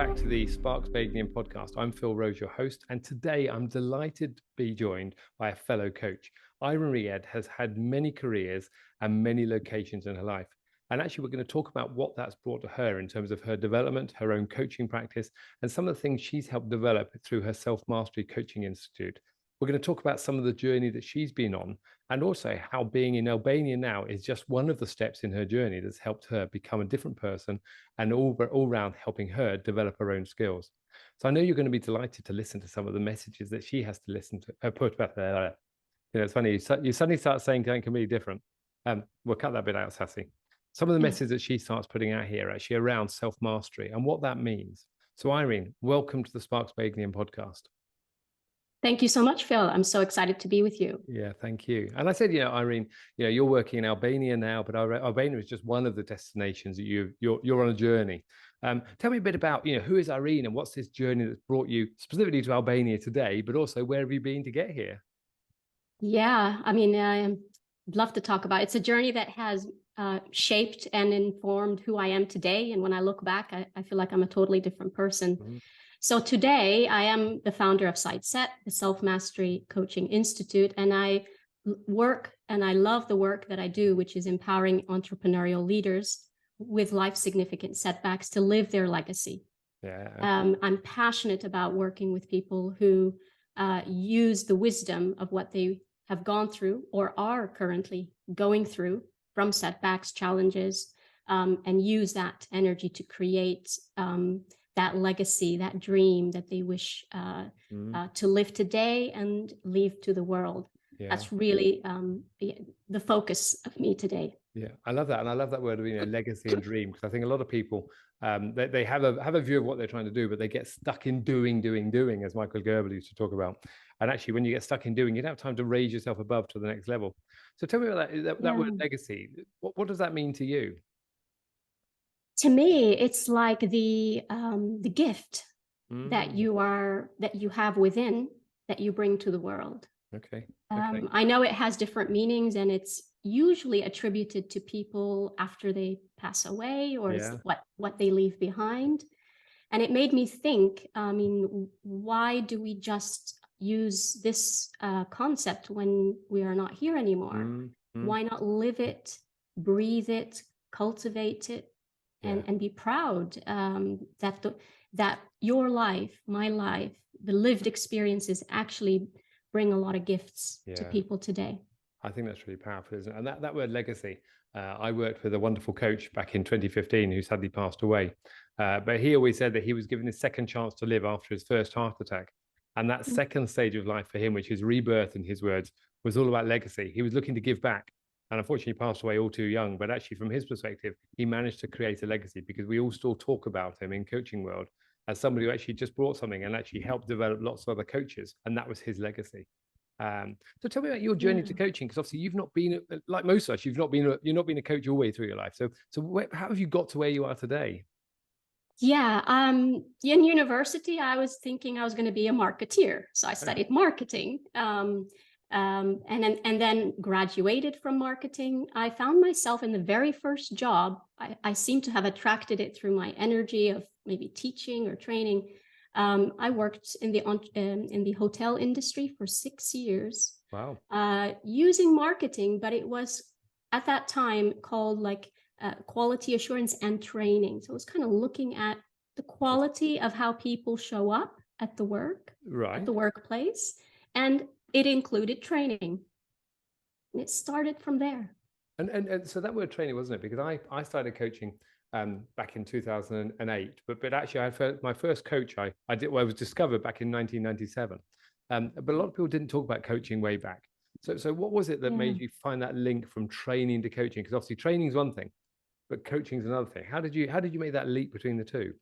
back to the Sparks by Ignium podcast. I'm Phil Rose, your host, and today I'm delighted to be joined by a fellow coach. Irene Riad has had many careers and many locations in her life. And actually, we're going to talk about what that's brought to her in terms of her development, her own coaching practice, and some of the things she's helped develop through her Self-Mastery Coaching Institute. We're going to talk about some of the journey that she's been on, and also how being in Albania now is just one of the steps in her journey that's helped her become a different person and all round helping her develop her own skills. So I know you're going to be delighted to listen to some of the messages that she has to listen to, put back there. It's funny, you suddenly start saying something completely different. We'll cut that bit out, Sassy. Some of the messages that she starts putting out here are actually around self-mastery and what that means. So Irene, welcome to the Sparks by Ignium podcast. Thank you so much, Phil. I'm so excited to be with you. Yeah, thank you. And I said, Irene, you're working in Albania now, but Albania is just one of the destinations that you're on a journey. Tell me a bit about, who is Irene and what's this journey that's brought you specifically to Albania today, but also where have you been to get here? Yeah, I'd love to talk about it. It's a journey that has shaped and informed who I am today. And when I look back, I feel like I'm a totally different person. Mm-hmm. So today I am the founder of SiteSet, the Self-Mastery Coaching Institute, and I work and I love the work that I do, which is empowering entrepreneurial leaders with life significant setbacks to live their legacy. Yeah. I'm passionate about working with people who use the wisdom of what they have gone through or are currently going through from setbacks, challenges, and use that energy to create that legacy, that dream that they wish to live today and leave to the world. Yeah. That's really the focus of me today. Yeah, I love that. And I love that word of legacy and dream, because I think a lot of people, they have a view of what they're trying to do, but they get stuck in doing, as Michael Gerber used to talk about. And actually, when you get stuck in doing, you don't have time to raise yourself above to the next level. So tell me about that word legacy. What does that mean to you? To me, it's like the gift that you have within that you bring to the world. Okay. I know it has different meanings, and it's usually attributed to people after they pass away or what they leave behind. And it made me think, why do we just use this concept when we are not here anymore? Why not live it, breathe it, cultivate it, and be proud that your life, my life, the lived experiences actually bring a lot of gifts to people today. I think that's really powerful, isn't it? And that word legacy, I worked with a wonderful coach back in 2015 who sadly passed away. But he always said that he was given his second chance to live after his first heart attack. And that second stage of life for him, which is rebirth in his words, was all about legacy. He was looking to give back. And unfortunately, he passed away all too young. But actually, from his perspective, he managed to create a legacy, because we all still talk about him in coaching world as somebody who actually just brought something and actually helped develop lots of other coaches. And that was his legacy. So tell me about your journey to coaching, because obviously you've not been, like most of us, you've not been a coach all the way through your life. So how have you got to where you are today? Yeah, in university, I was thinking I was going to be a marketeer. So I studied marketing. And then graduated from marketing. I found myself in the very first job. I seem to have attracted it through my energy of maybe teaching or training. I worked in the hotel industry for 6 years. Wow. Using marketing, but it was at that time called quality assurance and training. So it was kind of looking at the quality of how people show up at the workplace, and it included training. And it started from there. And so that word training, wasn't it? Because I started coaching back in 2008, but actually my first coach I was discovered back in 1997. But a lot of people didn't talk about coaching way back. So what was it that made you find that link from training to coaching? Because obviously training is one thing, but coaching is another thing. How did you make that leap between the two?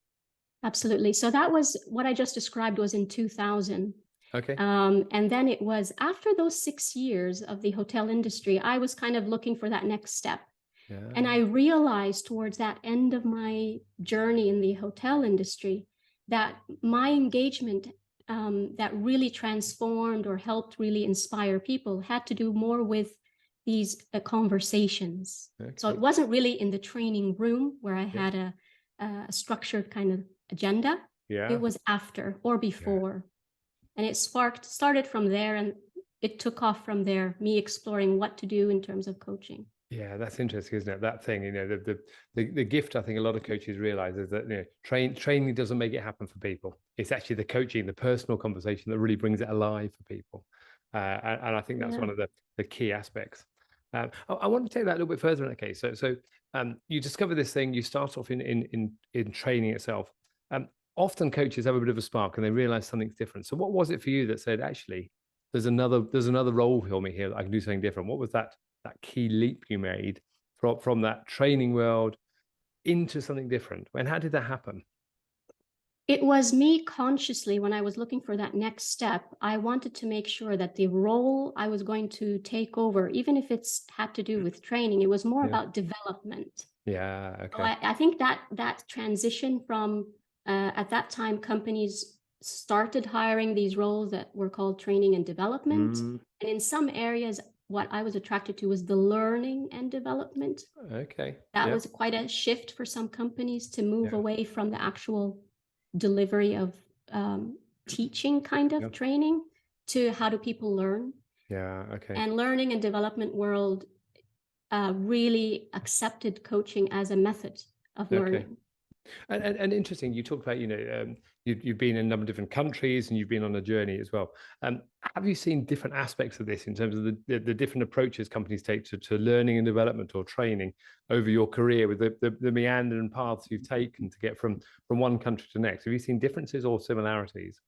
Absolutely. So that was what I just described was in 2000. Okay. And then it was after those 6 years of the hotel industry, I was kind of looking for that next step. Yeah. And I realized towards that end of my journey in the hotel industry that my engagement that really transformed or helped really inspire people had to do more with these conversations. Okay. So it wasn't really in the training room where I had a structured kind of agenda. Yeah. It was after or before. And it started from there, and it took off from there, me exploring what to do in terms of coaching. Yeah, that's interesting, isn't it? That thing, the gift I think a lot of coaches realize is that training doesn't make it happen for people. It's actually the coaching, the personal conversation that really brings it alive for people. And I think that's one of the key aspects. I want to take that a little bit further in that case. So you discover this thing, you start off in training itself. Often coaches have a bit of a spark and they realize something's different. So what was it for you that said, actually, there's another role for me here that I can do something different? What was that key leap you made from that training world into something different? And how did that happen? It was me consciously, when I was looking for that next step, I wanted to make sure that the role I was going to take over, even if it's had to do with training, it was more about development. Yeah. Okay. So I think that transition from at that time, companies started hiring these roles that were called training and development. And in some areas, what I was attracted to was the learning and development. Okay. That was quite a shift for some companies to move away from the actual delivery of teaching kind of training to how do people learn. Yeah. Okay. And learning and development world really accepted coaching as a method of learning. And interesting, you talked about, you've been in a number of different countries and you've been on a journey as well. Have you seen different aspects of this in terms of the different approaches companies take to learning and development or training over your career, with the meandering paths you've taken to get from one country to the next? Have you seen differences or similarities?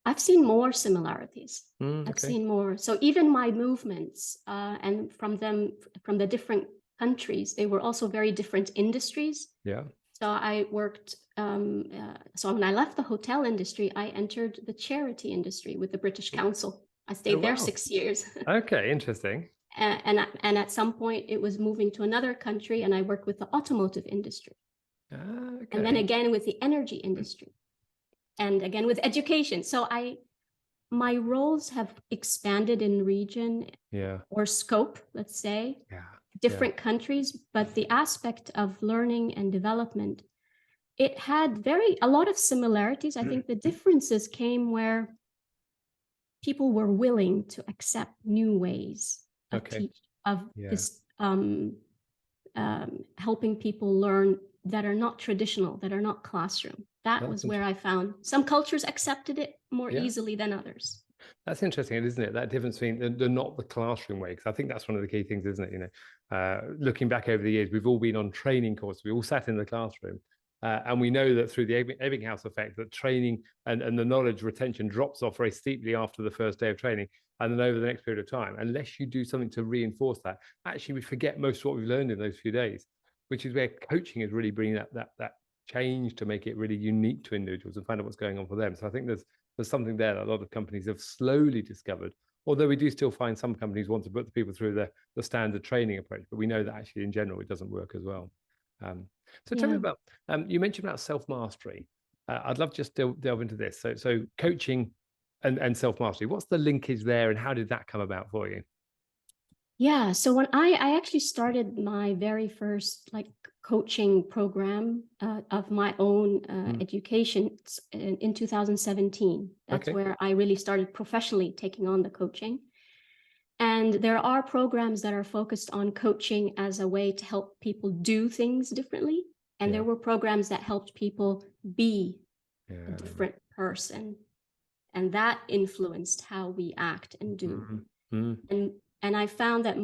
I've seen more similarities. I've seen more. So even my movements and from the different countries, they were also very different industries. Yeah. So I worked, so when I left the hotel industry, I entered the charity industry with the British Council. I stayed there 6 years. Okay, interesting. And at some point it was moving to another country, and I worked with the automotive industry. Okay. And then again with the energy industry, and again with education. So my roles have expanded in region or scope, let's say. Different countries, but the aspect of learning and development, it had a lot of similarities. I think the differences came where people were willing to accept new ways of this helping people learn that are not traditional, that are not classroom. That was where I found some cultures accepted it more easily than others. That's interesting, isn't it? That difference between the not the classroom way, because I think that's one of the key things, isn't it? Looking back over the years, we've all been on training courses. We all sat in the classroom, and we know that through the Ebbinghaus effect, that training and the knowledge retention drops off very steeply after the first day of training, and then over the next period of time, unless you do something to reinforce that, actually we forget most of what we've learned in those few days, which is where coaching is really bringing that change to make it really unique to individuals and find out what's going on for them. So I think there's something there that a lot of companies have slowly discovered, although we do still find some companies want to put the people through the standard training approach, but we know that actually in general it doesn't work as well. So tell me about, you mentioned about self-mastery. I'd love to just delve into this. So coaching and self-mastery, what's the linkage there and how did that come about for you? Yeah, so when I actually started my very first coaching program of my own education in 2017. That's where I really started professionally taking on the coaching. And there are programs that are focused on coaching as a way to help people do things differently. And there were programs that helped people be a different person. And that influenced how we act and do. And I found that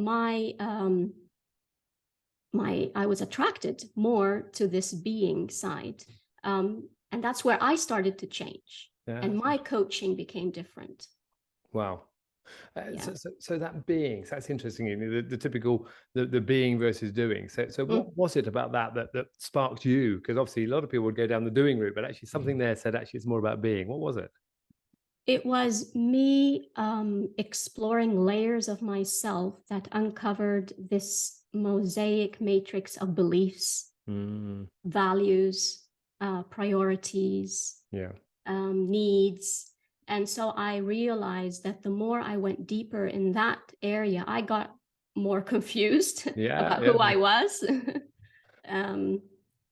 I was attracted more to this being side. And that's where I started to change. And my coaching became different. Wow. So that being, so that's interesting. The typical, the being versus doing. So what was it about that sparked you? Because obviously a lot of people would go down the doing route, but actually something there said actually it's more about being. What was it? It was me exploring layers of myself that uncovered this mosaic matrix of beliefs, values, priorities, needs. And so I realized that the more I went deeper in that area, I got more confused about who I was.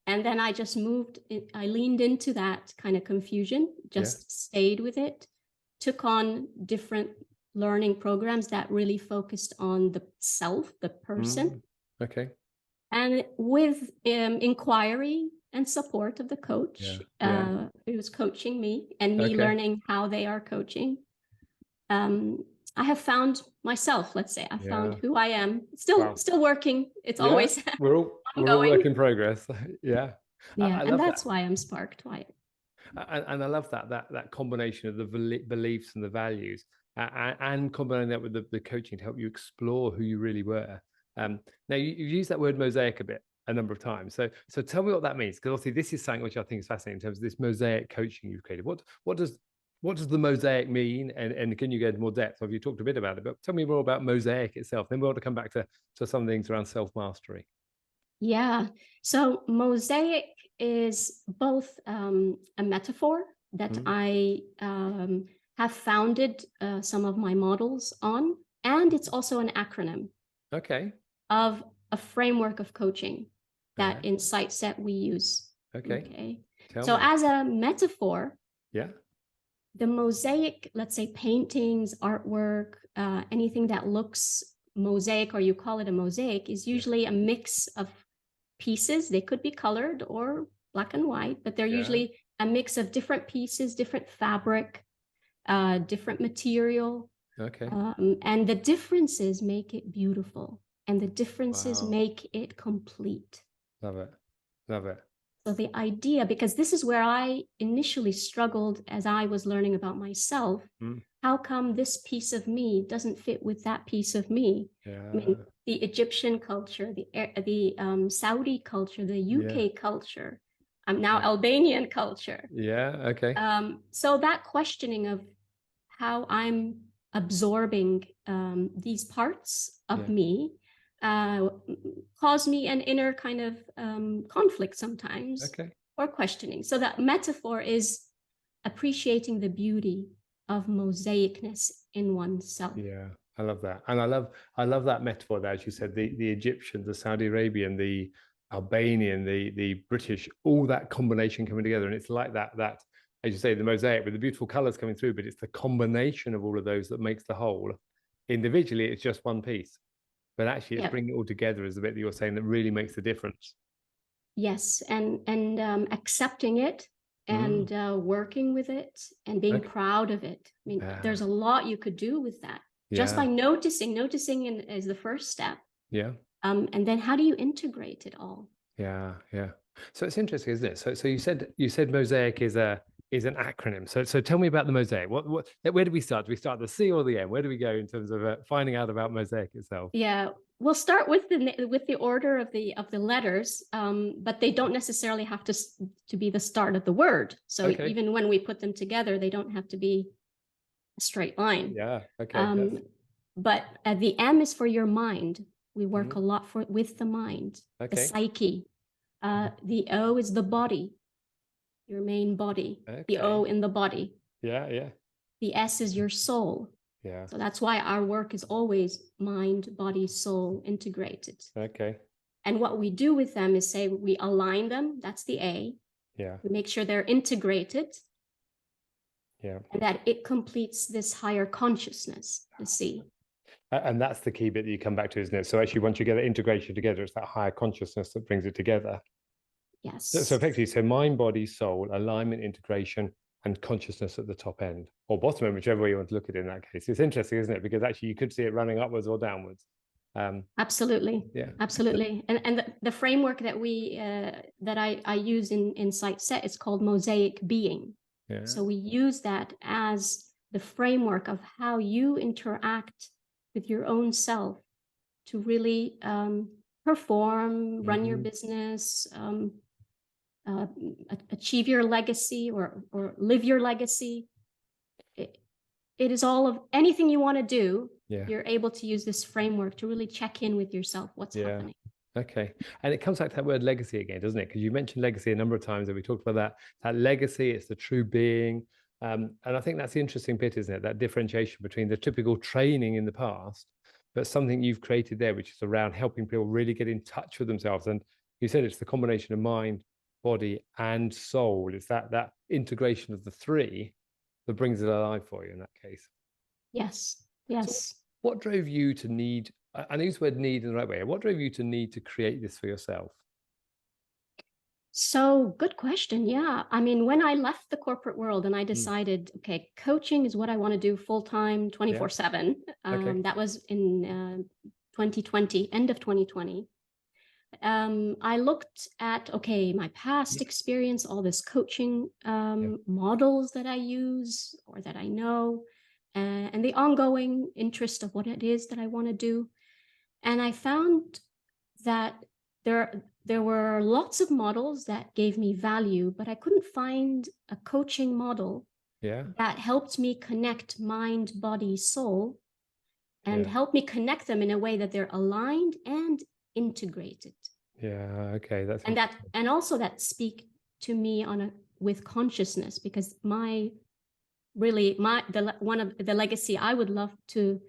And then I just I leaned into that kind of confusion, just stayed with it, took on different learning programs that really focused on the self, the person. Okay. And with inquiry and support of the coach, who was coaching me, and me learning how they are coaching, I have found myself, let's say. I found who I am. Still working. It's always we're all work in progress. Yeah, and that's why I'm sparked by it. And I love that combination of the beliefs and the values, and combining that with the coaching to help you explore who you really were. Now you've used that word mosaic a number of times. So tell me what that means, because obviously this is something which I think is fascinating in terms of this mosaic coaching you've created. What does the mosaic mean? And can you go into more depth? Have you talked a bit about it, but tell me more about mosaic itself. Then we want to come back to some things around self-mastery. Yeah. So mosaic is both a metaphor that I have founded some of my models on, and it's also an acronym of a framework of coaching that in SightSet we use. Okay. So as a metaphor, the mosaic, let's say paintings, artwork, anything that looks mosaic, or you call it a mosaic, is usually a mix of pieces. They could be colored or black and white, but they're usually a mix of different pieces, different fabric, different material. And the differences make it beautiful, and the differences make it complete. Love it. Love it. So the idea, because this is where I initially struggled as I was learning about myself, how come this piece of me doesn't fit with that piece of me? I mean, the Egyptian culture, the Saudi culture, the UK culture, now Albanian culture. So that questioning of how I'm absorbing these parts of me caused me an inner kind of conflict sometimes, or questioning. So that metaphor is appreciating the beauty of mosaicness in oneself. Yeah, I love that. And I love that metaphor there, as you said, the Egyptian, the Saudi Arabian, the Albanian, the British, all that combination coming together. And it's like that, as you say, the mosaic with the beautiful colors coming through, but it's the combination of all of those that makes the whole. Individually, it's just one piece. But actually, it's bringing it all together is the bit that you're saying that really makes the difference. Yes, and accepting it, and working with it, and being proud of it. I mean, there's a lot you could do with that. Just by noticing is the first step. And then how do you integrate it all? So it's interesting, isn't it? So you said mosaic is an acronym. So tell me about the mosaic. Where do we start? Do we start at the C or the M? Where do we go in terms of finding out about mosaic itself? Yeah, we'll start with the order of the letters, but they don't necessarily have to be the start of the word. So even when we put them together, they don't have to be a straight line. But the M is for your mind. We work a lot with the mind, the psyche. The O is the body, your main body. The O in the body. The S is your soul. So that's why our work is always mind, body, soul integrated. And what we do with them is say we align them. That's the A. We make sure they're integrated. And that it completes this higher consciousness, the C. And that's the key bit that you come back to, isn't it? So actually, once you get the integration together, it's that higher consciousness that brings it together. Yes. So effectively, mind, body, soul, alignment, integration, and consciousness at the top end, or bottom end, whichever way you want to look at it in that case. It's interesting, isn't it? Because actually you could see it running upwards or downwards. Absolutely. Absolutely. And the framework that I use in SightSet is called mosaic being. So we use that as the framework of how you interact with your own self to really perform, run your business, achieve your legacy, or live your legacy. It is all of anything you want to do. You're able to use this framework to really check in with yourself. What's happening? And it comes back to that word legacy again, doesn't it? Because you mentioned legacy a number of times, and we talked about that legacy. It's the true being. And I think that's the interesting bit, isn't it? That differentiation between the typical training in the past, but something you've created there, which is around helping people really get in touch with themselves. And you said it's the combination of mind, body, and soul. It's that integration of the three that brings it alive for you in that case. Yes. So Yes. what drove you to need, I use the word need in the right way, what drove you to need to create this for yourself? So good question. Yeah. I mean, when I left the corporate world and I decided, okay, coaching is what I want to do full time, 24/7. Okay. That was in 2020, end of 2020. I looked at, okay, my past experience, all this coaching models that I use or that I know, and the ongoing interest of what it is that I want to do. And I found that there were lots of models that gave me value, but I couldn't find a coaching model that helped me connect mind, body, soul, and help me connect them in a way that they're aligned and integrated. Yeah, okay, that's And that, and also that speak to me on a with consciousness, because one of the legacy I would love to,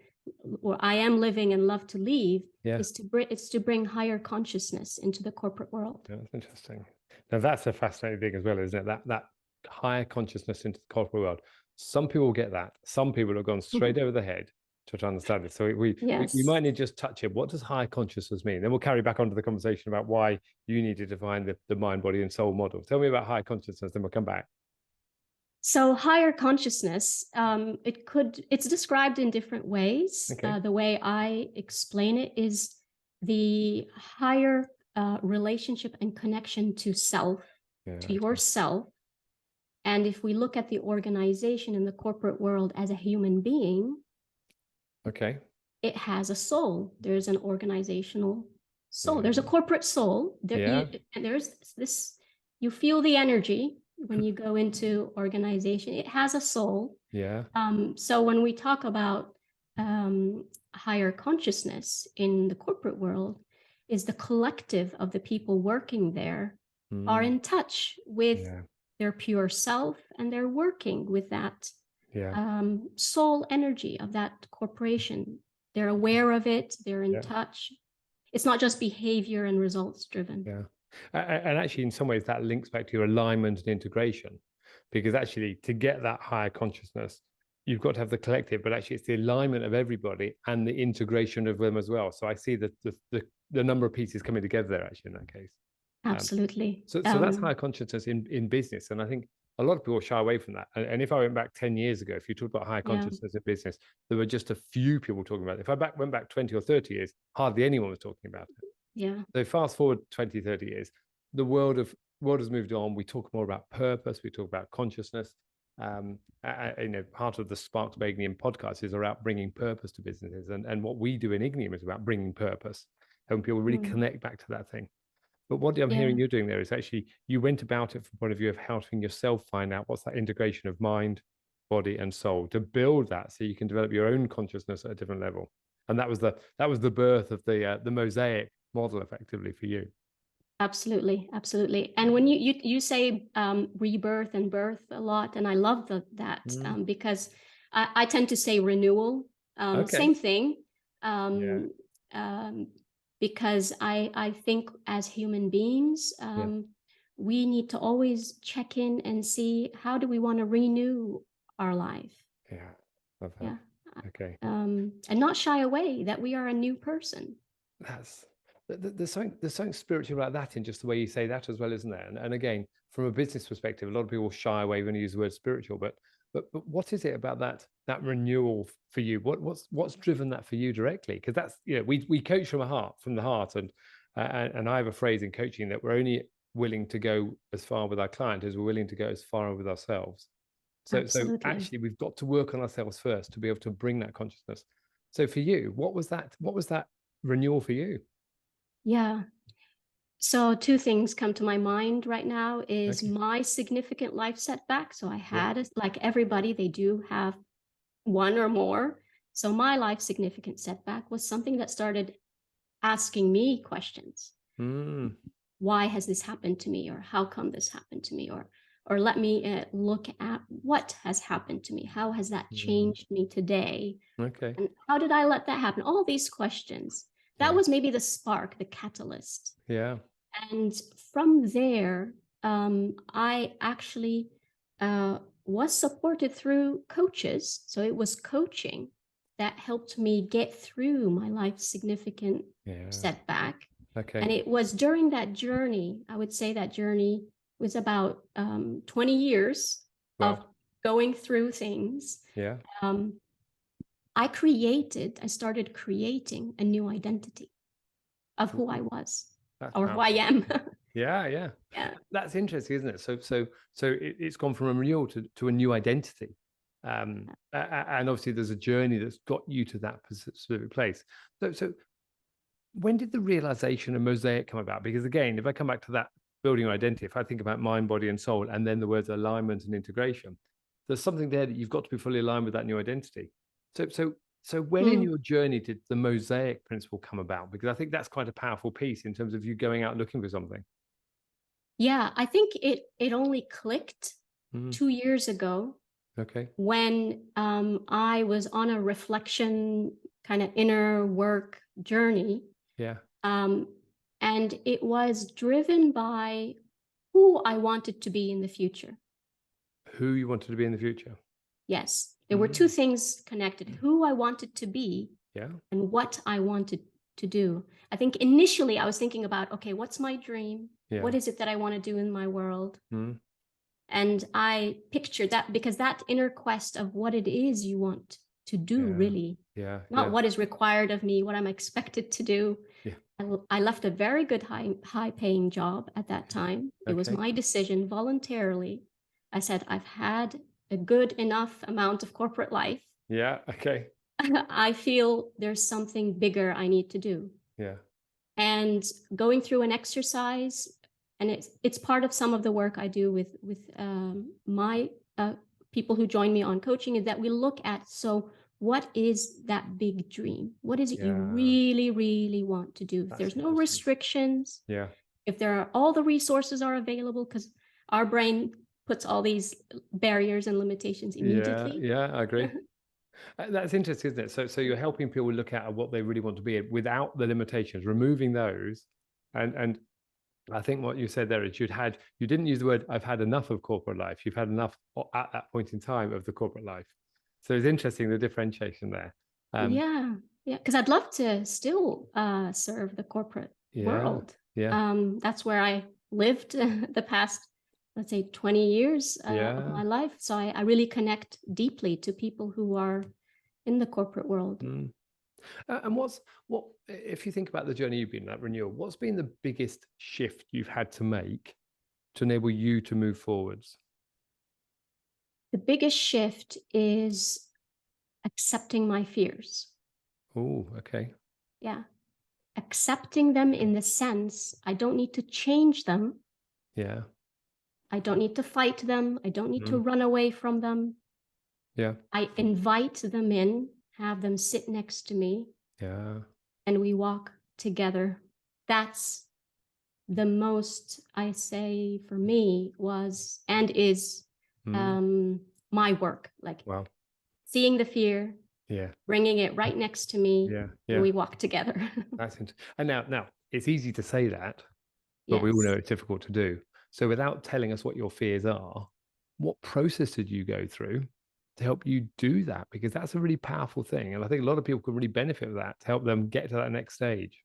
or I am living and love to leave, is to bring higher consciousness into the corporate world. Yeah, that's interesting. Now that's a fascinating thing as well, isn't it? That higher consciousness into the corporate world. Some people get that. Some people have gone straight over the head to try to understand it. So we might need to just touch it. What does higher consciousness mean? Then we'll carry back onto the conversation about why you need to define the mind, body, and soul model. Tell me about higher consciousness, then we'll come back. So higher consciousness, it's described in different ways. Okay. The way I explain it is the higher relationship and connection to self, to yourself. And if we look at the organization in the corporate world as a human being, it has a soul. There's an organizational soul. There's a corporate soul. There's this, you feel the energy when you go into organization. It has a soul. So when we talk about higher consciousness in the corporate world, is the collective of the people working there are in touch with their pure self, and they're working with that soul energy of that corporation. They're aware of it. They're in touch. It's not just behavior and results driven. And actually, in some ways, that links back to your alignment and integration, because actually, to get that higher consciousness, you've got to have the collective, but actually, it's the alignment of everybody and the integration of them as well. So I see the number of pieces coming together there, actually, in that case. Absolutely. So that's higher consciousness in business, and I think a lot of people shy away from that. And if I went back 10 years ago, if you talk about higher consciousness in business, there were just a few people talking about it. If I went back 20 or 30 years, hardly anyone was talking about it. So fast forward 20, 30 years, the world has moved on. We talk more about purpose. We talk about consciousness. Part of the Sparks by Ignium podcast is about bringing purpose to businesses. And what we do in Ignium is about bringing purpose, helping people really connect back to that thing. But what I'm hearing you doing there is actually you went about it from the point of view of helping yourself find out what's that integration of mind, body, and soul to build that so you can develop your own consciousness at a different level. And that was the birth of the mosaic model effectively for you. Absolutely. And when you say rebirth and birth a lot, and I love that because I tend to say renewal, same thing. Because I think as human beings, we need to always check in and see, how do we want to renew our life? Love that. And not shy away that we are a new person. There's something spiritual about that in just the way you say that as well, isn't there? And again, from a business perspective, a lot of people shy away when you use the word spiritual, but what is it about that renewal for you? What's driven that for you directly? Because that's, we coach from the heart, and I have a phrase in coaching that we're only willing to go as far with our client as we're willing to go as far with ourselves. So actually, we've got to work on ourselves first to be able to bring that consciousness. So for you, what was that renewal for you? So two things come to my mind right now is my significant life setback. So I had, like everybody, they do have one or more. So my life significant setback was something that started asking me questions. Why has this happened to me? Or how come this happened to me? Or let me look at what has happened to me. How has that changed me today? And how did I let that happen? All these questions. That was maybe the spark, the catalyst. And from there, I actually was supported through coaches. So it was coaching that helped me get through my life's significant setback. Okay. And it was during that journey, I would say that journey was about 20 years of going through things. Yeah. I started creating a new identity of who I was. Or who I am. Yeah. That's interesting, isn't it? So it's gone from a renewal to a new identity. And obviously there's a journey that's got you to that specific place. So when did the realization of mosaic come about? Because again, if I come back to that building your identity, if I think about mind, body, and soul, and then the words alignment and integration, there's something there that you've got to be fully aligned with that new identity. So when in your journey did the mosaic principle come about? Because I think that's quite a powerful piece in terms of you going out looking for something. Yeah, I think it only clicked 2 years ago. Okay. When I was on a reflection kind of inner work journey. Yeah. And it was driven by who I wanted to be in the future. Who you wanted to be in the future? Yes. There were two things connected: who I wanted to be, and what I wanted to do. I think initially I was thinking about, okay, what's my dream? What is it that I want to do in my world? And I pictured that, because that inner quest of what it is you want to do, really, not what is required of me, what I'm expected to do. I left a very good high paying job at that time. It was my decision voluntarily. I said, I've had a good enough amount of corporate life. Yeah. Okay. I feel there's something bigger I need to do. Yeah. And going through an exercise, and it's part of some of the work I do with my people who join me on coaching, is that we look at, so what is that big dream? What is it you really, really want to do? If there's no restrictions, if there are, all the resources are available, because our brain puts all these barriers and limitations immediately. Yeah, I agree. That's interesting, isn't it? So you're helping people look at what they really want to be without the limitations, removing those. And I think what you said there is you didn't use the word "I've had enough of corporate life." You've had enough at that point in time of the corporate life. So it's interesting, the differentiation there. Yeah, because I'd love to still serve the corporate world. That's where I lived the past, let's say, 20 years of my life. So I really connect deeply to people who are in the corporate world. And what if you think about the journey you've been on, that renewal, what's been the biggest shift you've had to make to enable you to move forwards? The biggest shift is accepting my fears. Oh, okay. Yeah. Accepting them in the sense I don't need to change them. Yeah. I don't need to fight them. I don't need to run away from them. Yeah. I invite them in, have them sit next to me. Yeah. And we walk together. That's the most, I say, for me, was and is my work. Like seeing the fear, bringing it right next to me, and we walk together. That's interesting. And now it's easy to say that, but we all know it's difficult to do. So without telling us what your fears are, what process did you go through to help you do that? Because that's a really powerful thing. And I think a lot of people can really benefit from that to help them get to that next stage.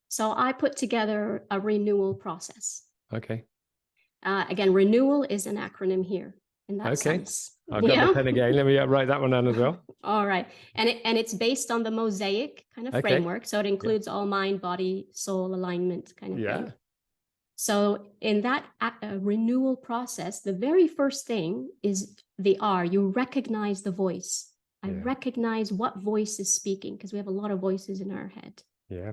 So I put together a renewal process. Okay. Again, renewal is an acronym here in that sense. I've got the pen again. Let me write that one down as well. All right. And it's based on the mosaic kind of framework. So it includes all mind, body, soul alignment kind of thing. So in that renewal process, the very first thing is the R. You recognize the voice. I recognize what voice is speaking, because we have a lot of voices in our head. Yeah.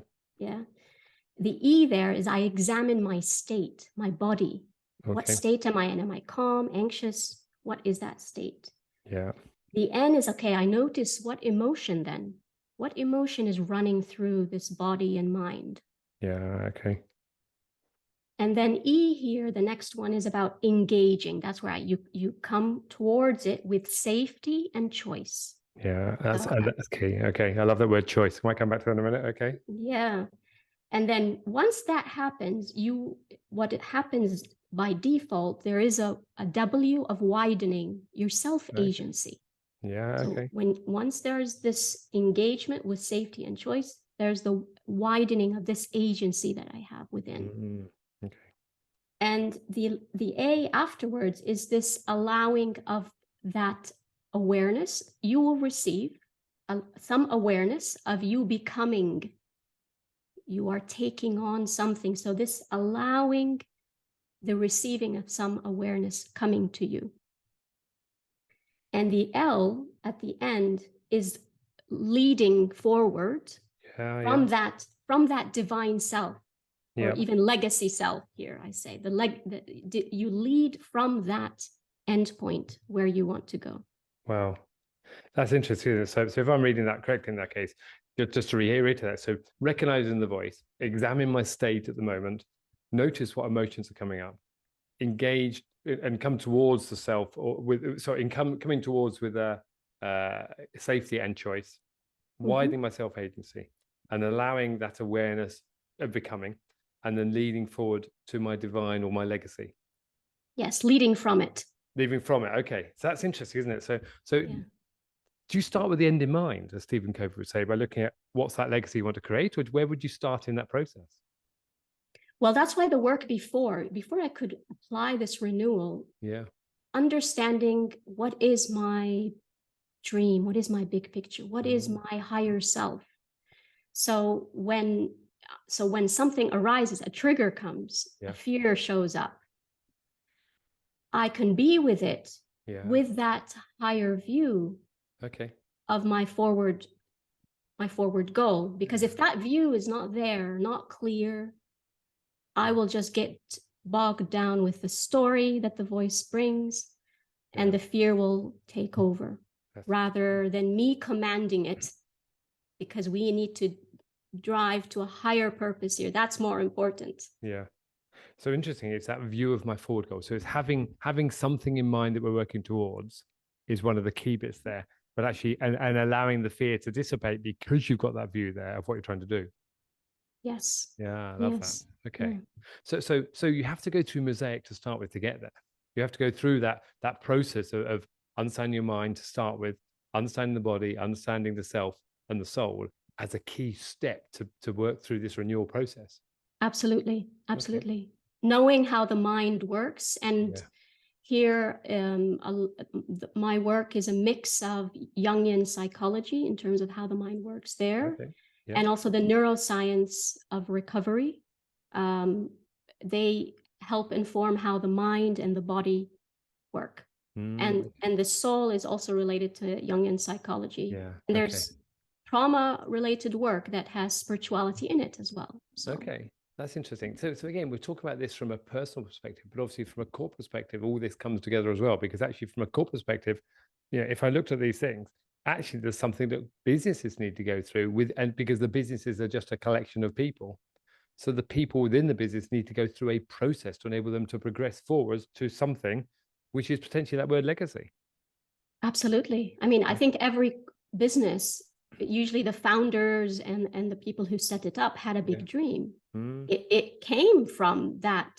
The E there is I examine my state, my body. What state am I in? Am I calm, anxious? What is that state? The N is, okay, I notice what emotion then. What emotion is running through this body and mind? And then E here, the next one, is about engaging. That's where you come towards it with safety and choice. That's key. Okay, I love that word choice. Might come back to that in a minute. Okay. Yeah. And then once that happens, what it happens by default, there is a W of widening your self-agency. Yeah, so okay. once there's this engagement with safety and choice, there's the widening of this agency that I have within. Okay. And the A afterwards is this allowing of that awareness. You will receive some awareness of you becoming. You are taking on something. So this allowing the receiving of some awareness coming to you. And the L at the end is leading forward from that divine self, or even legacy self. Here I say you lead from that endpoint where you want to go. Wow, that's interesting. So if I'm reading that correctly in that case, just to reiterate that, so recognizing the voice, examine my state at the moment, notice what emotions are coming up, engage and come towards the self, or coming towards with safety and choice, widening my self agency, and allowing that awareness of becoming, and then leading forward to my divine or my legacy. Yes, leading from it. Leading from it. Okay, so that's interesting, isn't it? So do you start with the end in mind, as Stephen Covey would say, by looking at what's that legacy you want to create, or where would you start in that process? Well, that's why the work before I could apply this renewal, understanding what is my dream, what is my big picture, what is my higher self. So when something arises, a trigger comes, a fear shows up, I can be with it, with that higher view of my forward goal. Because if that view is not there, not clear, I will just get bogged down with the story that the voice brings, and the fear will take over rather than me commanding it, because we need to drive to a higher purpose here. That's more important. Yeah. So interesting. It's that view of my forward goal. So it's having something in mind that we're working towards is one of the key bits there. But actually, and allowing the fear to dissipate because you've got that view there of what you're trying to do. Yes. Yeah, I love that. Okay. So you have to go through mosaic to start with to get there. You have to go through that process of understanding your mind to start with, understanding the body, understanding the self and the soul as a key step to work through this renewal process. Absolutely. Knowing how the mind works. And here, my work is a mix of Jungian psychology in terms of how the mind works there, and also the neuroscience of recovery. They help inform how the mind and the body work. And the soul is also related to Jungian psychology. And there's trauma-related work that has spirituality in it as well. So. Okay. That's interesting. So again, we're talking about this from a personal perspective, but obviously from a corporate perspective, all this comes together as well. Because actually, from a corporate perspective, if I looked at these things, actually, there's something that businesses need to go through and because the businesses are just a collection of people. So the people within the business need to go through a process to enable them to progress forwards to something, which is potentially that word legacy. Absolutely. I mean, I think every business, usually the founders and the people who set it up had a big dream. It came from that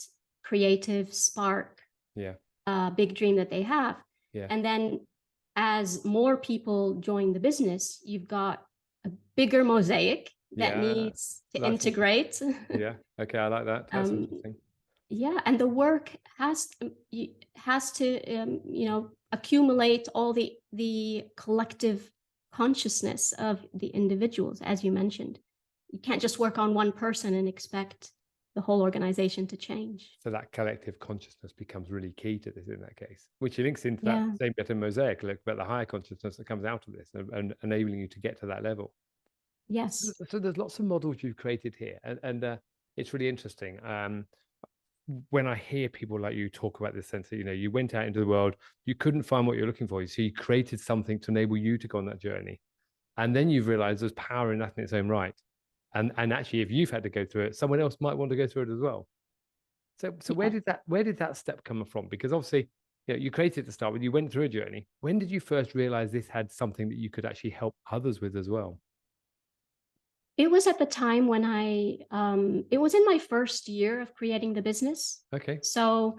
creative spark, big dream that they have. And then as more people join the business, you've got a bigger mosaic that needs to integrate. Okay, I like that. That's interesting. And the work has to accumulate all the collective consciousness of the individuals, as you mentioned. You can't just work on one person and expect the whole organization to change. So that collective consciousness becomes really key to this in that case, which links into that same bit of mosaic, look about the higher consciousness that comes out of this and enabling you to get to that level. Yes. So there's lots of models you've created here, and it's really interesting. When I hear people like you talk about this sense that, you went out into the world, you couldn't find what you're looking for. So you created something to enable you to go on that journey. And then you've realized there's power in that in its own right. And actually, if you've had to go through it, someone else might want to go through it as well. So where did that step come from? Because obviously, you created to start with, you went through a journey. When did you first realize this had something that you could actually help others with as well? It was at the time when it was in my first year of creating the business. Okay. So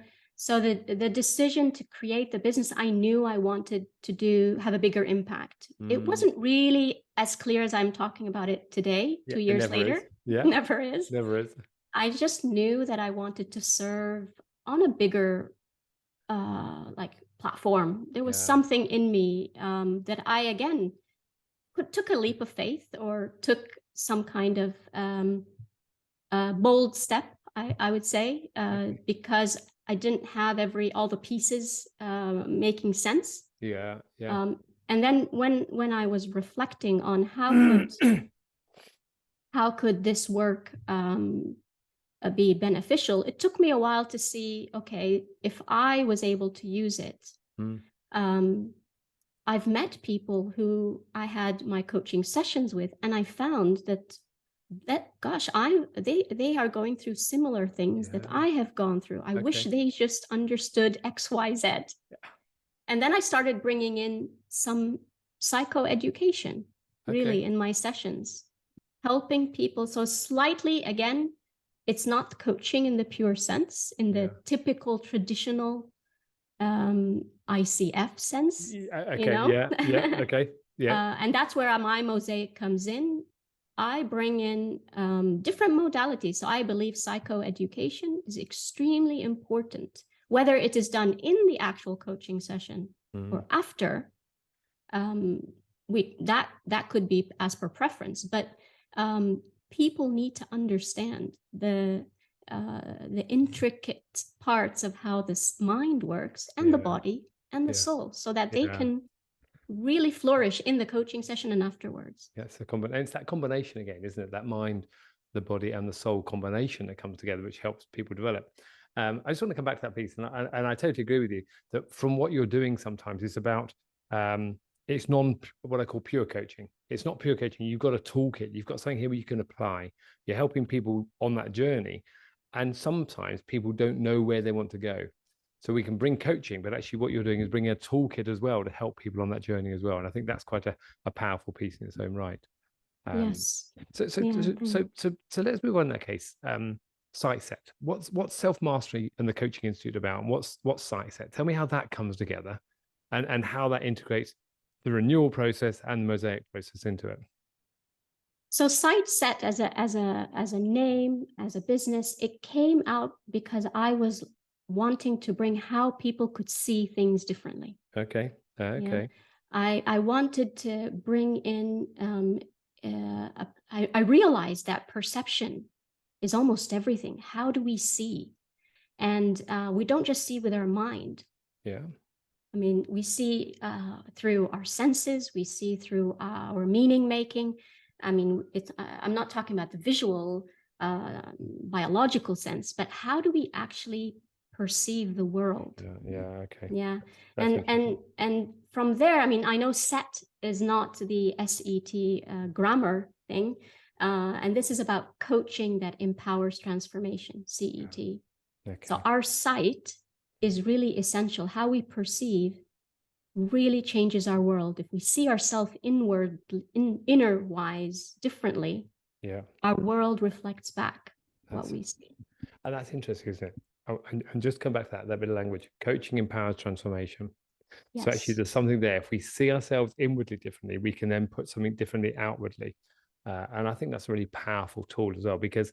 the decision to create the business, I knew I wanted to have a bigger impact. It wasn't really as clear as I'm talking about it today, Yeah, 2 years later. Yeah. Never is. Never is. I just knew that I wanted to serve on a bigger like platform. There was something in me that I again took a leap of faith, or took some kind of bold step, I would say, because I didn't have all the pieces making sense. Yeah. And then when I was reflecting on how could this work be beneficial, it took me a while to see, okay, if I was able to use it. I've met people who I had my coaching sessions with, and I found that gosh, they are going through similar things that I have gone through. I wish they just understood X, Y, Z. And then I started bringing in some psychoeducation, really, in my sessions, helping people. So slightly, again, it's not coaching in the pure sense, in the typical traditional ICF sense. And that's where my mosaic comes in. I bring in different modalities. So I believe psychoeducation is extremely important, whether it is done in the actual coaching session or after. That could be as per preference, but people need to understand the intricate parts of how this mind works, and the body and the soul, so that they can really flourish in the coaching session and afterwards. Yeah, it's that combination again, isn't it? That mind, the body, and the soul combination that comes together, which helps people develop. I just want to come back to that piece, and I totally agree with you that from what you're doing, sometimes it's about it's what I call pure coaching. It's not pure coaching. You've got a toolkit. You've got something here where you can apply. You're helping people on that journey, and sometimes people don't know where they want to go. So we can bring coaching, but actually what you're doing is bringing a toolkit as well to help people on that journey as well. And I think that's quite a powerful piece in its own right. Yes. So let's move on in that case. Site set. What's self-mastery and the Coaching Institute about? And what's site set? Tell me how that comes together, and how that integrates the renewal process and the mosaic process into it. So site set as a name, as a business, it came out because I was wanting to bring how people could see things differently. Okay. I wanted to bring in I realized that perception is almost everything. How do we see? And we don't just see with our mind. Yeah. I mean, we see through our senses, we see through our meaning making. I mean, I'm not talking about the visual, biological sense, but how do we actually perceive the world? Okay. And from there, I mean, I know set is not the SET grammar thing, and this is about coaching that empowers transformation, CET. So our sight is really essential. How we perceive really changes our world. If we see ourselves inner wise differently, our world reflects back what we see. And that's interesting, isn't it? And just come back to that bit of language. Coaching empowers transformation. Yes. So actually there's something there. If we see ourselves inwardly differently, we can then put something differently outwardly. And I think that's a really powerful tool as well, because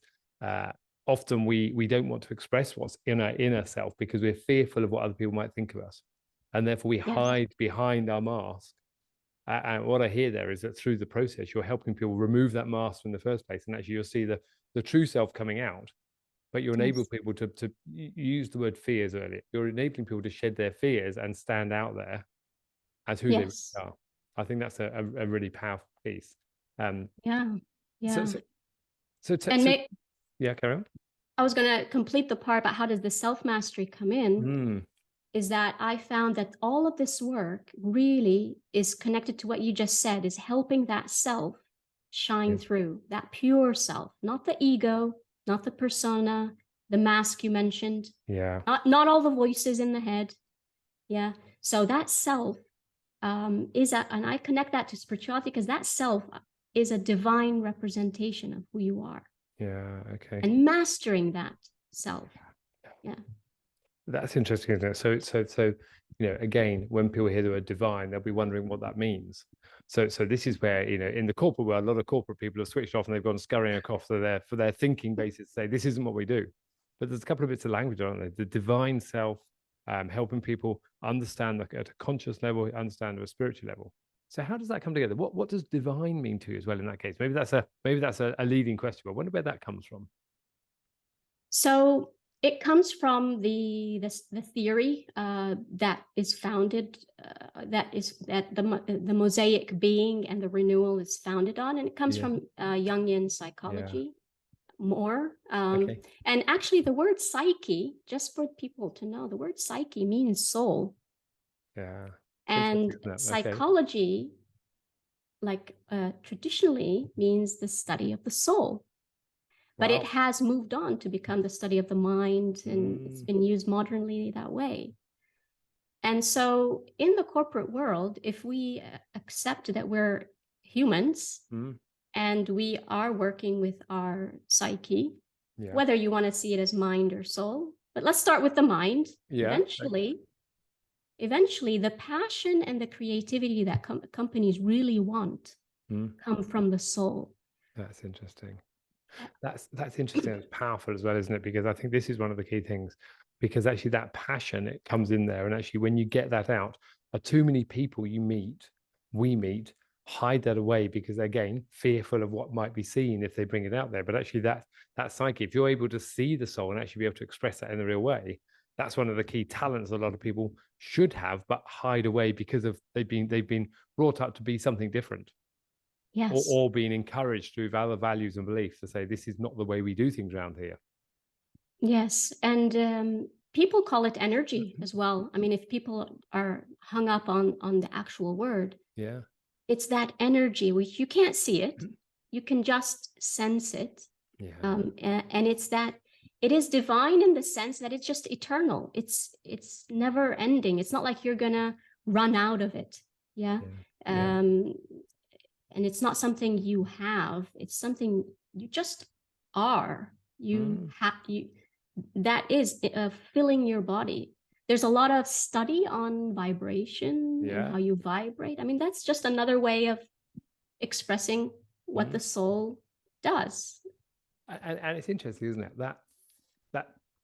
often we don't want to express what's in our inner self because we're fearful of what other people might think of us. And therefore we hide behind our mask. And what I hear there is that through the process, you're helping people remove that mask in the first place. And actually you'll see the true self coming out. But you enable people to use the word fears earlier. You're enabling people to shed their fears and stand out there as who they really are. I think that's a really powerful piece. So carry on. I was going to complete the part about how does the self-mastery come in, is that I found that all of this work really is connected to what you just said, is helping that self shine through, that pure self, not the ego, not the persona, the mask you mentioned. Not all the voices in the head. So that self and I connect that to spirituality, because that self, is a divine representation of who you are. Yeah. Okay. And mastering that self. Yeah. That's interesting, isn't it? So, again, when people hear the word divine, they'll be wondering what that means. So this is where, in the corporate world, a lot of corporate people have switched off and they've gone scurrying across for their thinking basis to say, this isn't what we do. But there's a couple of bits of language, aren't there? The divine self, helping people understand at a conscious level, understand at a spiritual level. So how does that come together? What does divine mean to you as well in that case? Maybe that's a leading question, but I wonder where that comes from. So it comes from the theory that is founded, that the mosaic being and the renewal is founded on, and it comes from Jungian psychology more. Okay. And actually, the word psyche, just for people to know, the word psyche means soul. Yeah. And psychology, like traditionally, means the study of the soul. But it has moved on to become the study of the mind, and it's been used modernly that way. And so in the corporate world, if we accept that we're humans and we are working with our psyche, whether you want to see it as mind or soul, but let's start with the mind. Eventually, the passion and the creativity that companies really want come from the soul. That's interesting. That's interesting. It's powerful as well, isn't it? Because I think this is one of the key things, because actually that passion, it comes in there. And actually when you get that out, too many people we meet, hide that away because they're, again, fearful of what might be seen if they bring it out there. But actually that psyche, if you're able to see the soul and actually be able to express that in the real way, that's one of the key talents a lot of people should have, but hide away because of they've been brought up to be something different. Yes. Or being encouraged through other values and beliefs to say, this is not the way we do things around here. Yes. And people call it energy as well. I mean, if people are hung up on the actual word, it's that energy, which you can't see it. You can just sense it. And it's that it is divine in the sense that it's just eternal. It's never ending. It's not like you're going to run out of it. And it's not something you have, it's something you just are. That is filling your body. There's a lot of study on vibration and how you vibrate. I mean, that's just another way of expressing what the soul does. And it's interesting, isn't it? That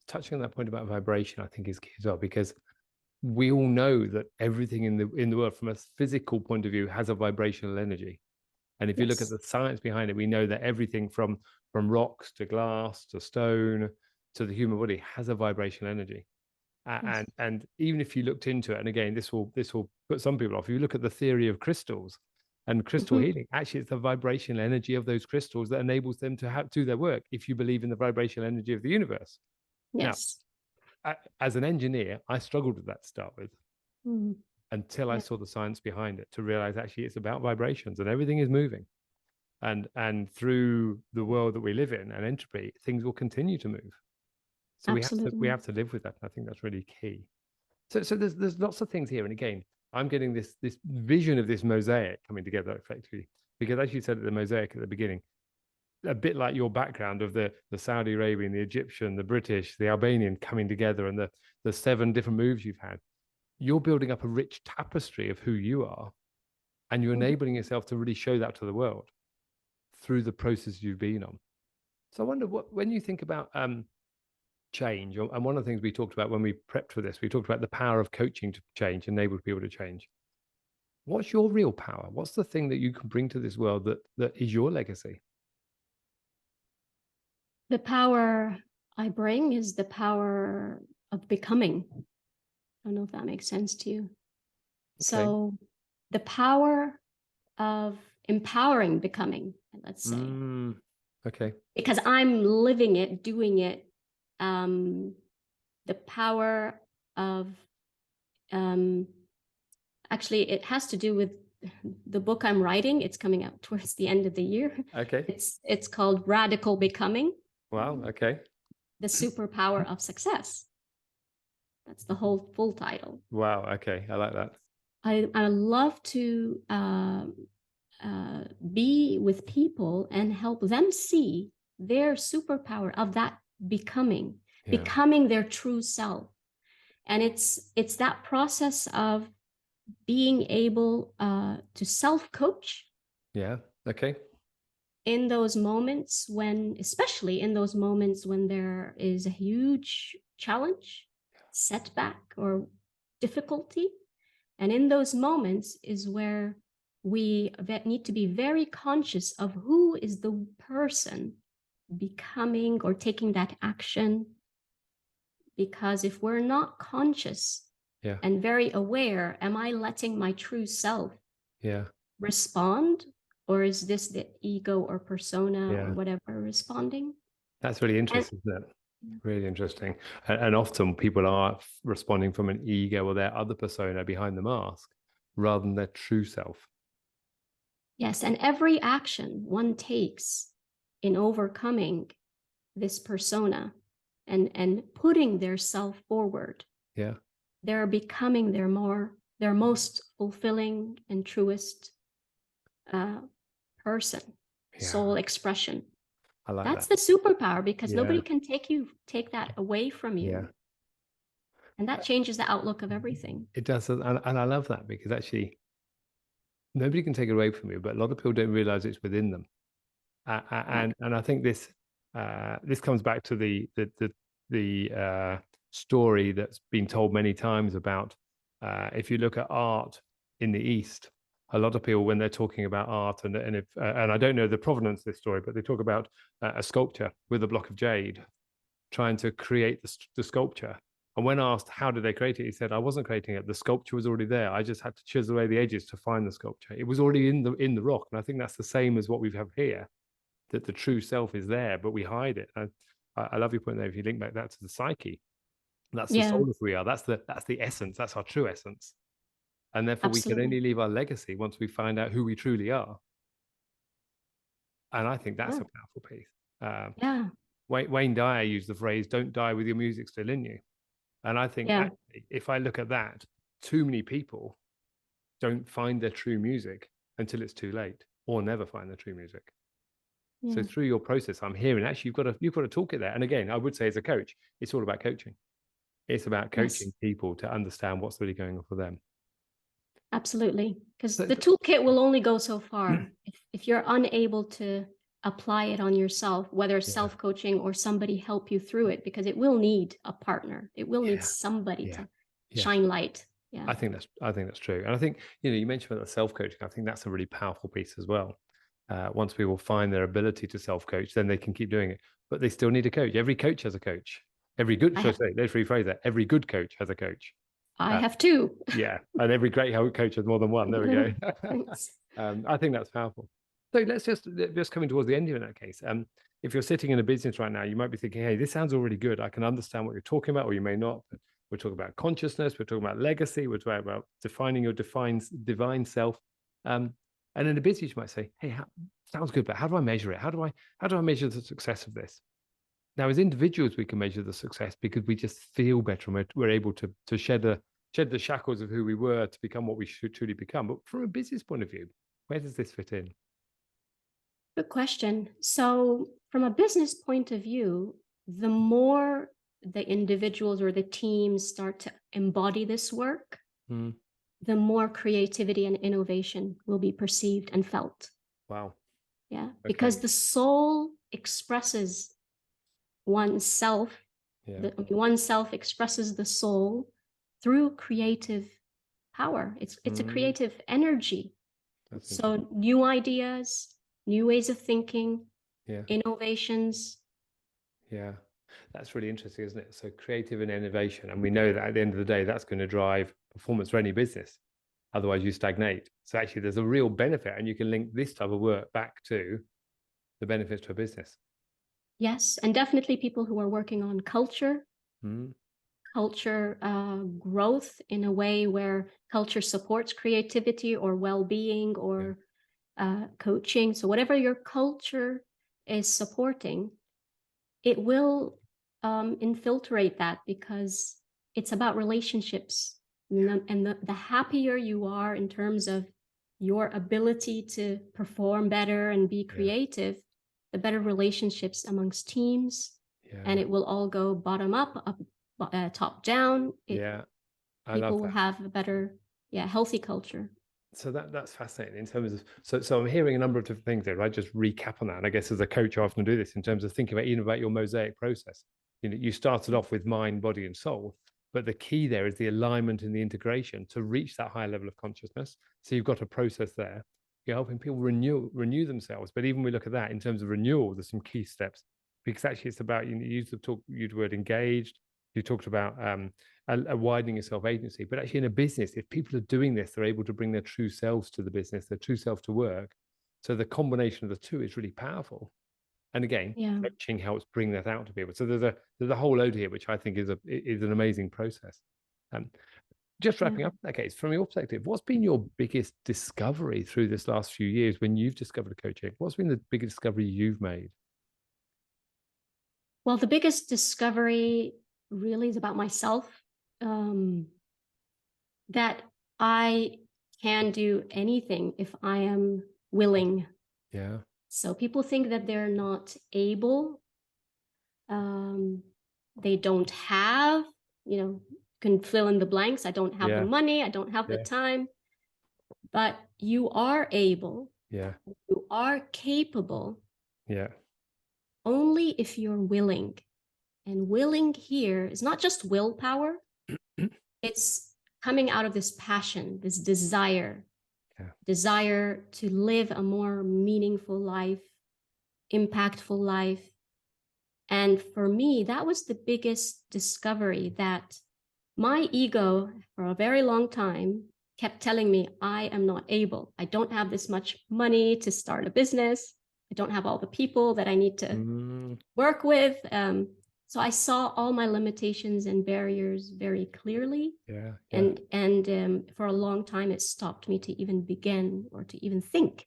touching on that point about vibration, I think, is key as well, because we all know that everything in the world from a physical point of view has a vibrational energy. And if you look at the science behind it, we know that everything from rocks to glass to stone to the human body has a vibrational energy. And even if you looked into it, and again, this will put some people off. If you look at the theory of crystals and crystal healing, actually it's the vibrational energy of those crystals that enables them to do their work, if you believe in the vibrational energy of the universe. Yes. Now, as an engineer, I struggled with that to start with. Until I saw the science behind it, to realize actually it's about vibrations and everything is moving. And through the world that we live in and entropy, things will continue to move. So we have to live with that. I think that's really key. So there's lots of things here. And again, I'm getting this vision of this mosaic coming together effectively, because as you said at the mosaic at the beginning, a bit like your background of the Saudi Arabian, the Egyptian, the British, the Albanian coming together, and the 7 different moves you've had. You're building up a rich tapestry of who you are, and you're enabling yourself to really show that to the world through the process you've been on. So I wonder, when you think about change, and one of the things we talked about when we prepped for this, we talked about the power of coaching to change, enable people to change. What's your real power? What's the thing that you can bring to this world that is your legacy? The power I bring is the power of becoming. I don't know if that makes sense to you. So the power of empowering becoming, let's say. Because I'm living it, doing it. The power of, actually, it has to do with the book I'm writing. It's coming out towards the end of the year. It's called Radical Becoming. Wow. The Superpower of Success. That's the full title. Wow. Okay. I like that. I love to be with people and help them see their superpower of that becoming their true self. And it's that process of being able to self-coach. Yeah. Okay. In those moments when, especially in those moments when there is a huge challenge, setback, or difficulty. And in those moments is where we need to be very conscious of who is the person becoming or taking that action. Because if we're not conscious and very aware, am I letting my true self respond? Or is this the ego or persona or whatever responding? That's really interesting, isn't it? Really interesting. And often people are responding from an ego or their other persona behind the mask rather than their true self. Yes, and every action one takes in overcoming this persona and putting their self forward, they're becoming their most fulfilling and truest person, soul expression. I like That's that. the superpower, because nobody can take that away from you. And that changes the outlook of everything. It does. And I love that, because actually nobody can take it away from you, but a lot of people don't realize it's within them. And I think this comes back to the story that's been told many times about if you look at art in the East, a lot of people, when they're talking about art, and I don't know the provenance of this story, but they talk about a sculptor with a block of jade trying to create the sculpture. And when asked how did they create it, he said, "I wasn't creating it. The sculpture was already there. I just had to chisel away the edges to find the sculpture. It was already in the rock." And I think that's the same as what we have here, that the true self is there, but we hide it. And I love your point there. If you link back that to the psyche, that's the soul of who we are. That's the essence. That's our true essence. And therefore, we can only leave our legacy once we find out who we truly are. And I think that's a powerful piece. Wayne Dyer used the phrase, "Don't die with your music still in you." And I think actually, if I look at that, too many people don't find their true music until it's too late, or never find their true music. So through your process, I'm hearing actually you've got to talk it there. And again, I would say as a coach, it's all about coaching. It's about coaching people to understand what's really going on for them. Absolutely. Because the toolkit will only go so far. If you're unable to apply it on yourself, whether self-coaching or somebody help you through it, because it will need a partner. It will need somebody to shine light. Yeah. I think that's true. And I think, you mentioned about the self-coaching. I think that's a really powerful piece as well. Once people find their ability to self-coach, then they can keep doing it. But they still need a coach. Every coach has a coach. Let's rephrase that. Every good coach has a coach. I have two. And every great coach has more than one. There we go. I think that's powerful. So let's just coming towards the end here in that case. If you're sitting in a business right now, you might be thinking, "Hey, this sounds already good. I can understand what you're talking about," or you may not. But we're talking about consciousness. We're talking about legacy. We're talking about defining your divine self. And in a business, you might say, "Hey, sounds good, but how do I measure it? How do I measure the success of this?" Now, as individuals, we can measure the success because we just feel better, and we're able to shed the shackles of who we were to become what we should truly become. But from a business point of view, where does this fit in? Good question. So from a business point of view, the more the individuals or the teams start to embody this work, the more creativity and innovation will be perceived and felt. Wow. Yeah. Okay. Because the soul expresses oneself. Oneself expresses the soul through creative power. It's a creative energy. So new ideas, new ways of thinking, innovations. Yeah, that's really interesting, isn't it? So creative and innovation. And we know that at the end of the day, that's going to drive performance for any business. Otherwise, you stagnate. So actually, there's a real benefit, and you can link this type of work back to the benefits to a business. Yes, and definitely people who are working on culture, culture growth in a way where culture supports creativity or well-being or coaching. So whatever your culture is supporting, it will infiltrate that, because it's about relationships. And the happier you are in terms of your ability to perform better and be creative, the better relationships amongst teams, and it will all go bottom up, top down. People will have a better, healthy culture. So that's fascinating in terms of, so I'm hearing a number of different things there, right? Just recap on that. And I guess as a coach, I often do this in terms of thinking about even about your mosaic process. You know, you started off with mind, body, and soul, but the key there is the alignment and the integration to reach that higher level of consciousness. So you've got a process there. You're helping people renew themselves. But even we look at that in terms of renewal, there's some key steps, because actually it's about, you used the word engaged. You talked about a widening of self-agency, but actually in a business, if people are doing this, they're able to bring their true selves to the business, their true self to work. So the combination of the two is really powerful. And again, coaching helps bring that out to people. So there's a whole load here, which I think is an amazing process. Just wrapping up, okay, from your perspective, what's been your biggest discovery through this last few years when you've discovered coaching? What's been the biggest discovery you've made? Well, the biggest discovery really is about myself, that I can do anything if I am willing. Yeah. So people think that they're not able. They don't have, can fill in the blanks. I don't have the money. I don't have the time. But you are able. Yeah. You are capable. Yeah. Only if you're willing. And willing here is not just willpower. It's coming out of this passion, this desire to live a more meaningful life, impactful life. And for me, that was the biggest discovery, that my ego for a very long time kept telling me I am not able. I don't have this much money to start a business. I don't have all the people that I need to work with. So I saw all my limitations and barriers very clearly. And for a long time, it stopped me to even begin or to even think.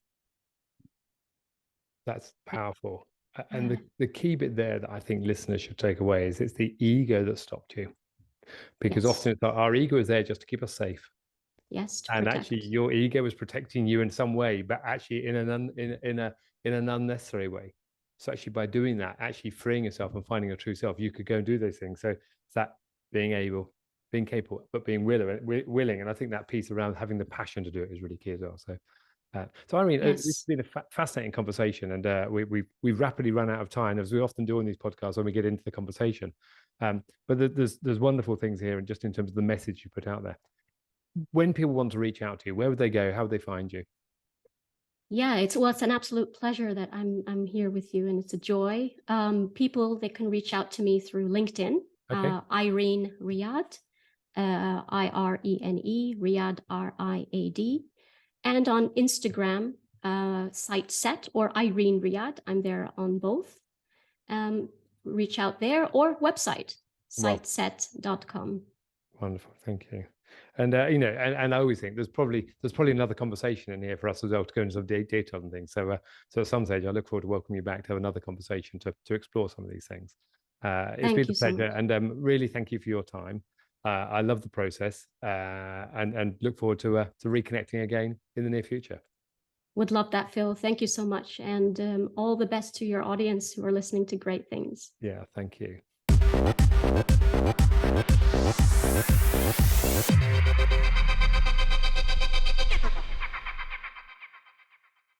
That's powerful. And the key bit there that I think listeners should take away is it's the ego that stopped you. Because often it's like our ego is there just to keep us safe. Yes. And actually your ego is protecting you in some way, but actually in an unnecessary way. So actually by doing that, actually freeing yourself and finding your true self, you could go and do those things. So it's that being able, being capable, but being willing. And I think that piece around having the passion to do it is really key as well. So Irene, it's been a fascinating conversation, and we've rapidly run out of time, as we often do on these podcasts when we get into the conversation. But there's wonderful things here, and just in terms of the message you put out there. When people want to reach out to you, where would they go? How would they find you? Yeah, it's an absolute pleasure that I'm here with you, and it's a joy. People, they can reach out to me through LinkedIn. Irene Riad, Irene, Riad, Riad, and on Instagram, Site Set or Irene Riad. I'm there on both. Reach out there, or website siteset.com. Wonderful, thank you. And and I always think there's probably another conversation in here for us as well to go into some detail and things. So at some stage, I look forward to welcoming you back to have another conversation to explore some of these things. It's been a pleasure, and really thank you for your time. I love the process, and look forward to reconnecting again in the near future. Would love that, Phil. Thank you so much, and all the best to your audience who are listening to great things. Yeah, thank you.